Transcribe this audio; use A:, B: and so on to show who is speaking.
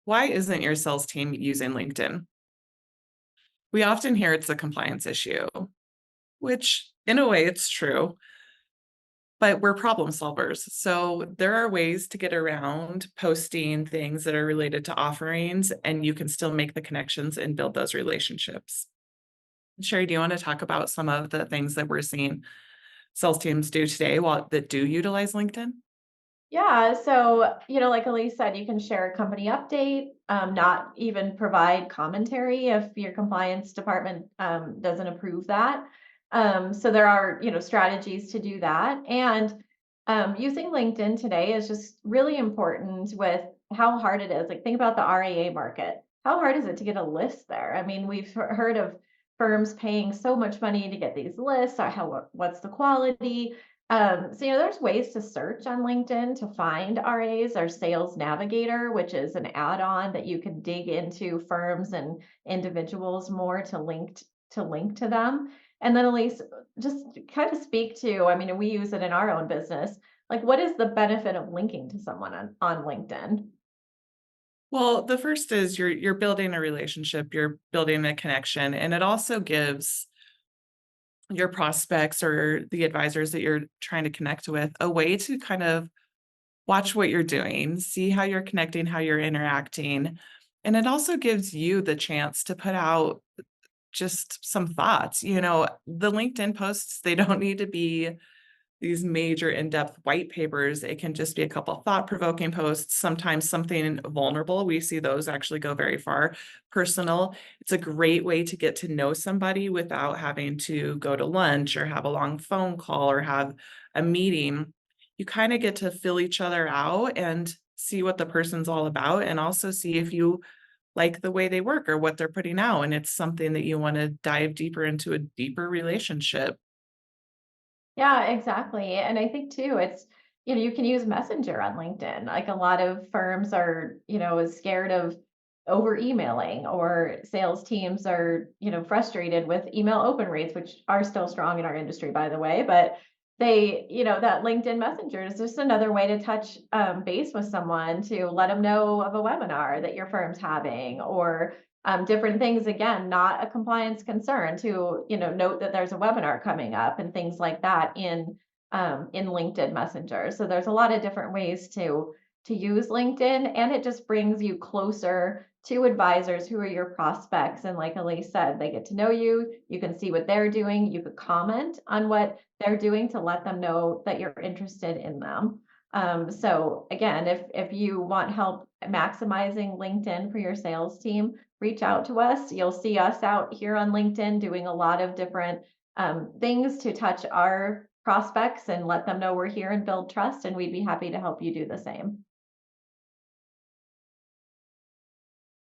A: Why isn't your sales team using LinkedIn? We often hear it's a compliance issue, which in a way it's true, but we're problem solvers. So there are ways to get around posting things that are related to offerings, and you can still make the connections and build those relationships. Sherry, do you want to talk about some of the things that we're seeing sales teams do today while that do utilize LinkedIn?
B: Yeah, so, like Elise said, you can share a company update, not even provide commentary if your compliance department doesn't approve that. So there are, strategies to do that. And using LinkedIn today is just really important with how hard it is. Like, think about the RAA market. How hard is it to get a list there? I mean, we've heard of firms paying so much money to get these lists, or what's the quality? So, there's ways to search on LinkedIn to find RAs or Sales Navigator, which is an add-on that you can dig into firms and individuals more to link to them. And then Elise, just kind of speak to, I mean, we use it in our own business. Like, what is the benefit of linking to someone on LinkedIn?
A: Well, the first is you're building a relationship, you're building a connection, and it also gives your prospects or the advisors that you're trying to connect with a way to kind of watch what you're doing, see how you're connecting, how you're interacting. And it also gives you the chance to put out just some thoughts. The LinkedIn posts, they don't need to be these major in-depth white papers. It can just be a couple thought-provoking posts, sometimes something vulnerable. We see those actually go very far. Personal. It's a great way to get to know somebody without having to go to lunch or have a long phone call or have a meeting. You kind of get to fill each other out and see what the person's all about, and also see if you like the way they work or what they're putting out, and it's something that you want to dive deeper into a deeper relationship.
B: Yeah, exactly. And I think too, you can use Messenger on LinkedIn. Like a lot of firms are, scared of over emailing, or sales teams are, frustrated with email open rates, which are still strong in our industry, by the way. But that LinkedIn Messenger is just another way to touch base with someone to let them know of a webinar that your firm's having, or different things, again, not a compliance concern, to note that there's a webinar coming up and things like that in LinkedIn Messenger. So there's a lot of different ways to use LinkedIn, and it just brings you closer to advisors who are your prospects. And like Elise said, they get to know you. You can see what they're doing. You could comment on what they're doing to let them know that you're interested in them. So again, if you want help maximizing LinkedIn for your sales team, reach out to us. You'll see us out here on LinkedIn doing a lot of different things to touch our prospects and let them know we're here and build trust. And we'd be happy to help you do the same.